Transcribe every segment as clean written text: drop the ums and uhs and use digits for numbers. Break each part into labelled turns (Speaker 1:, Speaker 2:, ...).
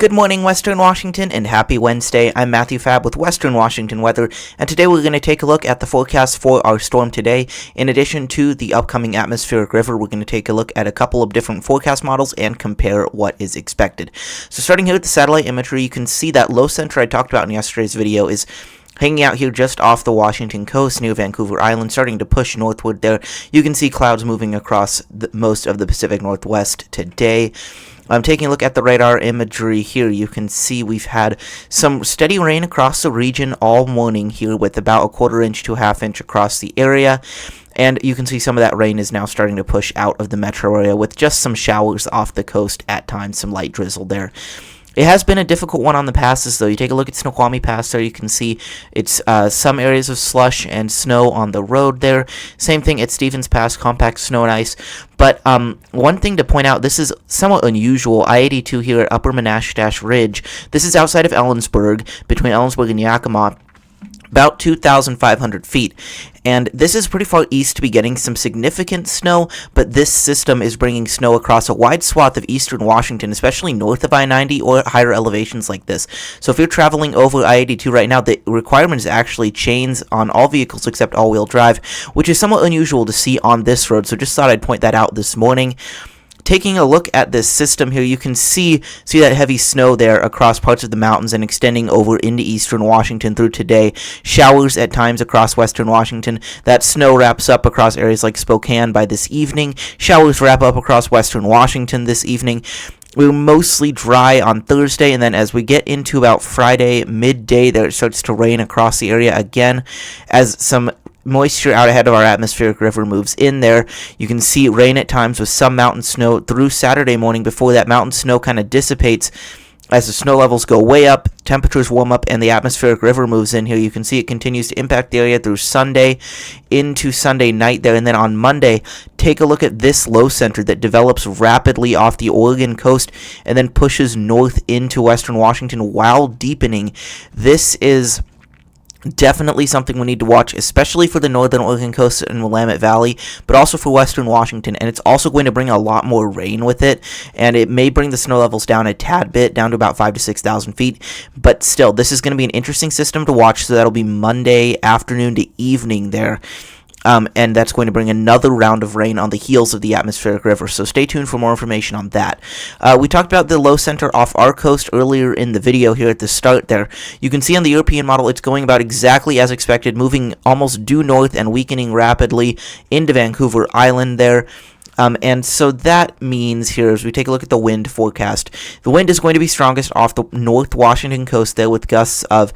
Speaker 1: Good morning, Western Washington, and happy Wednesday. I'm Matthew Fab with Western Washington Weather, and today we're going to take a look at the forecast for our storm today. In addition to the upcoming atmospheric river, we're going to take a look at a couple of different forecast models and compare what is expected. So starting here with the satellite imagery, you can see that low center I talked about in yesterday's video is hanging out here just off the Washington coast near Vancouver Island, starting to push northward there. You can see clouds moving across most of the Pacific Northwest today. I'm taking a look at the radar imagery here. You can see we've had some steady rain across the region all morning here with about a quarter inch to a half inch across the area. And you can see some of that rain is now starting to push out of the metro area with just some showers off the coast at times, some light drizzle there. It has been a difficult one on the passes, though. You take a look at Snoqualmie Pass there, you can see it's some areas of slush and snow on the road there. Same thing at Stevens Pass, compact snow and ice. But one thing to point out, this is somewhat unusual. I-82 here at Upper Menashattash Ridge. This is outside of Ellensburg, between Ellensburg and Yakima, about 2,500 feet. And this is pretty far east to be getting some significant snow, but this system is bringing snow across a wide swath of eastern Washington, especially north of I-90 or at higher elevations like this. So if you're traveling over I-82 right now, the requirement is actually chains on all vehicles except all-wheel drive, which is somewhat unusual to see on this road. So just thought I'd point that out this morning. Taking a look at this system here, you can see that heavy snow there across parts of the mountains and extending over into eastern Washington through today. Showers at times across western Washington. That snow wraps up across areas like Spokane by this evening. Showers wrap up across western Washington this evening. We're mostly dry on Thursday, and then as we get into about Friday midday, there it starts to rain across the area again as some moisture out ahead of our atmospheric river moves in there. You can see rain at times with some mountain snow through Saturday morning before that mountain snow kind of dissipates. As the snow levels go way up, temperatures warm up, and the atmospheric river moves in here, you can see it continues to impact the area through Sunday into Sunday night there. And then on Monday, take a look at this low center that develops rapidly off the Oregon coast and then pushes north into western Washington while deepening. This is definitely something we need to watch, especially for the northern Oregon coast and Willamette Valley, but also for western Washington. And it's also going to bring a lot more rain with it, and it may bring the snow levels down a tad bit, down to about 5,000 to 6,000 feet. But still, this is going to be an interesting system to watch, so that'll be Monday afternoon to evening there. And that's going to bring another round of rain on the heels of the atmospheric river. So stay tuned for more information on that. We talked about the low center off our coast earlier in the video here at the start there. You can see on the European model it's going about exactly as expected, moving almost due north and weakening rapidly into Vancouver Island there. And so that means here, as we take a look at the wind forecast, the wind is going to be strongest off the North Washington coast there with gusts of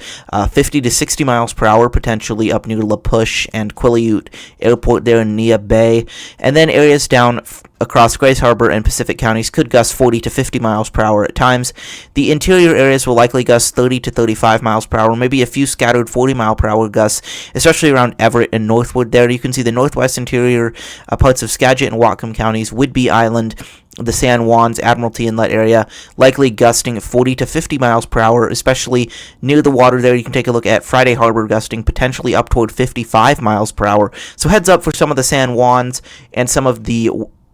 Speaker 1: 50 to 60 miles per hour, potentially up near La Push and Quileute Airport there in Neah Bay. And then areas down across Grays Harbor and Pacific counties could gust 40 to 50 miles per hour at times. The interior areas will likely gust 30 to 35 miles per hour, maybe a few scattered 40 mile per hour gusts, especially around Everett and northward there. You can see the northwest interior parts of Skagit and Whatcom counties, Whidbey Island, the San Juans, Admiralty Inlet area, likely gusting 40 to 50 miles per hour, especially near the water there. You can take a look at Friday Harbor gusting potentially up toward 55 miles per hour. So heads up for some of the San Juans and some of the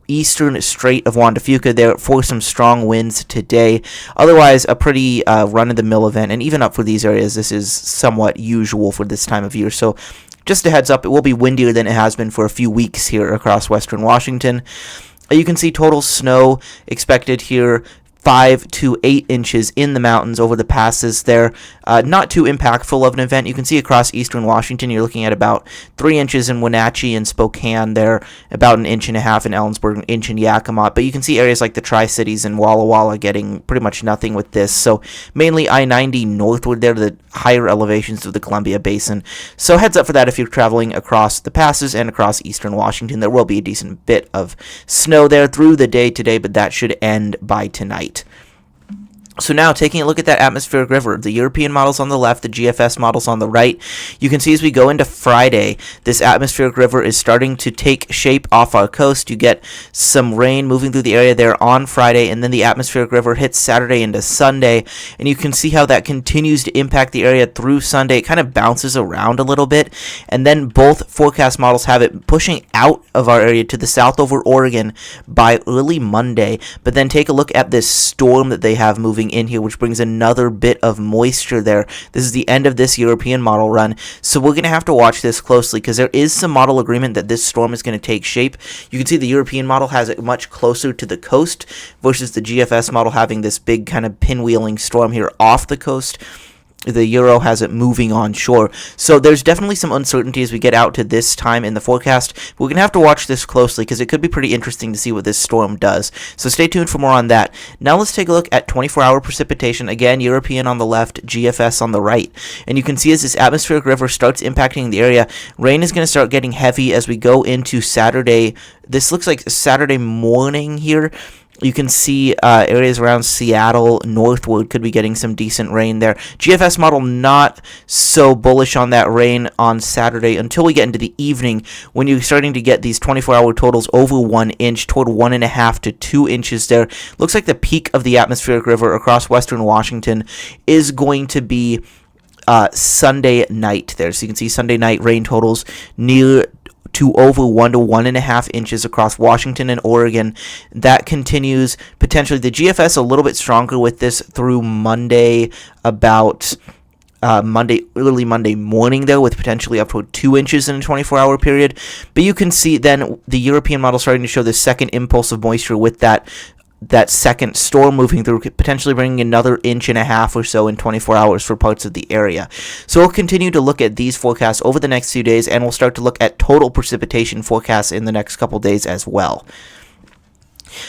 Speaker 1: eastern Strait of Juan de Fuca there for some strong winds today. Otherwise, a pretty run-of-the-mill event, and even up for these areas, this is somewhat usual for this time of year. So just a heads up, it will be windier than it has been for a few weeks here across western Washington. You can see total snow expected here, 5 to 8 inches in the mountains over the passes there. Not too impactful of an event. You can see across eastern Washington, you're looking at about 3 inches in Wenatchee and Spokane there, about 1.5 inches in Ellensburg, 1 inch in Yakima. But you can see areas like the Tri-Cities and Walla Walla getting pretty much nothing with this. So mainly I-90 northward there to the higher elevations of the Columbia Basin. So heads up for that if you're traveling across the passes and across eastern Washington. There will be a decent bit of snow there through the day today, but that should end by tonight. So now, taking a look at that atmospheric river, the European models on the left, the GFS models on the right, you can see as we go into Friday, this atmospheric river is starting to take shape off our coast. You get some rain moving through the area there on Friday, and then the atmospheric river hits Saturday into Sunday, and you can see how that continues to impact the area through Sunday. It kind of bounces around a little bit, and then both forecast models have it pushing out of our area to the south over Oregon by early Monday. But then take a look at this storm that they have moving coming in here, which brings another bit of moisture there. This is the end of this European model run, so we're going to have to watch this closely because there is some model agreement that this storm is going to take shape. You can see the European model has it much closer to the coast versus the GFS model having this big kind of pinwheeling storm here off the coast. The Euro has it moving on shore. So there's definitely some uncertainty as we get out to this time in the forecast. We're going to have to watch this closely because it could be pretty interesting to see what this storm does. So stay tuned for more on that. Now let's take a look at 24-hour precipitation. Again, European on the left, GFS on the right. And you can see as this atmospheric river starts impacting the area, rain is going to start getting heavy as we go into Saturday. This looks like Saturday morning here. You can see areas around Seattle, northward, could be getting some decent rain there. GFS model not so bullish on that rain on Saturday until we get into the evening when you're starting to get these 24-hour totals over 1 inch, toward 1.5 to 2 inches there. Looks like the peak of the atmospheric river across western Washington is going to be Sunday night there. So you can see Sunday night rain totals near to over 1 to 1.5 inches across Washington and Oregon. That continues potentially. The GFS a little bit stronger with this through Monday, about early Monday morning there, with potentially up to 2 inches in a 24-hour period. But you can see then the European model starting to show the second impulse of moisture with that second storm moving through, potentially bringing another 1.5 inches or so in 24 hours for parts of the area. So we'll continue to look at these forecasts over the next few days, and we'll start to look at total precipitation forecasts in the next couple days as well.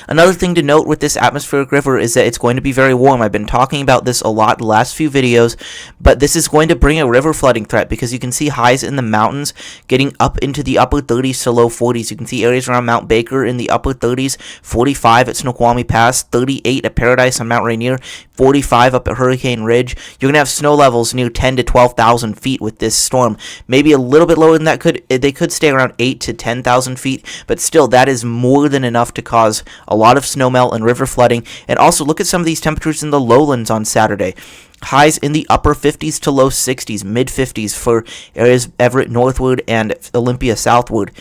Speaker 1: Another thing to note with this atmospheric river is that it's going to be very warm. I've been talking about this a lot the last few videos, but this is going to bring a river flooding threat because you can see highs in the mountains getting up into the upper 30s to low 40s. You can see areas around Mount Baker in the upper 30s, 45 at Snoqualmie Pass, 38 at Paradise on Mount Rainier, 45 up at Hurricane Ridge. You're going to have snow levels near 10 to 12,000 feet with this storm. Maybe a little bit lower than that. They could stay around 8 to 10,000 feet, but still that is more than enough to cause a lot of snowmelt and river flooding. And also look at some of these temperatures in the lowlands on Saturday. Highs in the upper 50s to low 60s, mid 50s for areas Everett northward and Olympia southward.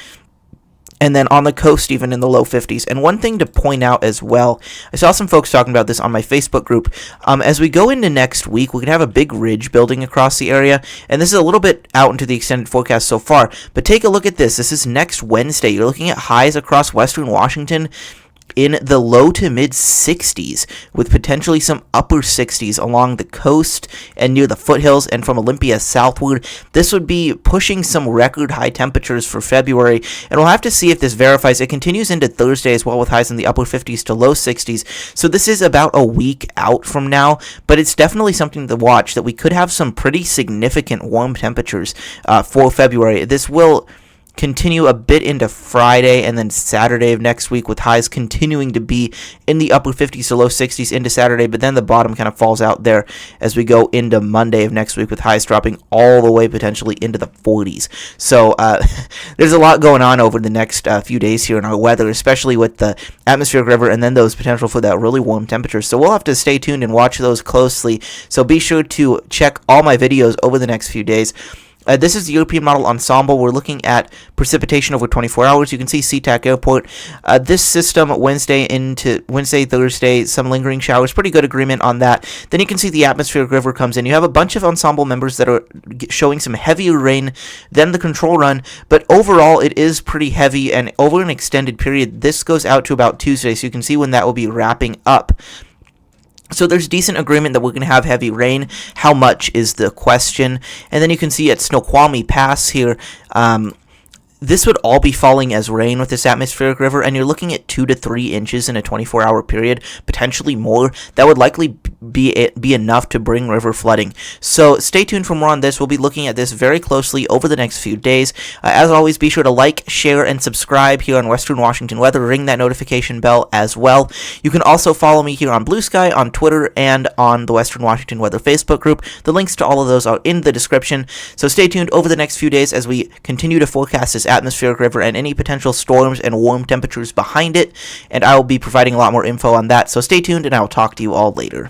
Speaker 1: And then on the coast, even in the low 50s. And one thing to point out as well, I saw some folks talking about this on my Facebook group. As we go into next week, we're going to have a big ridge building across the area. And this is a little bit out into the extended forecast so far. But take a look at this. This is next Wednesday. You're looking at highs across western Washington in the low to mid 60s, with potentially some upper 60s along the coast and near the foothills and from Olympia southward. This would be pushing some record high temperatures for February, and we'll have to see if this verifies. It continues into Thursday as well, with highs in the upper 50s to low 60s. So this is about a week out from now, but it's definitely something to watch, that we could have some pretty significant warm temperatures for February. This will continue a bit into Friday and then Saturday of next week, with highs continuing to be in the upper 50s to low 60s into Saturday, but then the bottom kind of falls out there as we go into Monday of next week, with highs dropping all the way potentially into the 40s. So there's a lot going on over the next few days here in our weather, especially with the atmospheric river and then those potential for that really warm temperatures. So we'll have to stay tuned and watch those closely. So be sure to check all my videos over the next few days. This is the European model ensemble. We're looking at precipitation over 24 hours. You can see SeaTac Airport. This system, Wednesday, Thursday, some lingering showers. Pretty good agreement on that. Then you can see the atmospheric river comes in. You have a bunch of ensemble members that are showing some heavier rain than the control run, but overall it is pretty heavy, and over an extended period. This goes out to about Tuesday, so you can see when that will be wrapping up. So there's decent agreement that we're going to have heavy rain. How much is the question? And then you can see at Snoqualmie Pass here, this would all be falling as rain with this atmospheric river, and you're looking at 2 to 3 inches in a 24-hour period, potentially more. That would likely be enough to bring river flooding. So stay tuned for more on this. We'll be looking at this very closely over the next few days. As always, be sure to like, share, and subscribe here on Western Washington Weather. Ring that notification bell as well. You can also follow me here on Blue Sky, on Twitter, and on the Western Washington Weather Facebook group. The links to all of those are in the description. So stay tuned over the next few days as we continue to forecast this atmospheric river and any potential storms and warm temperatures behind it, and I will be providing a lot more info on that. So stay tuned, and I will talk to you all later.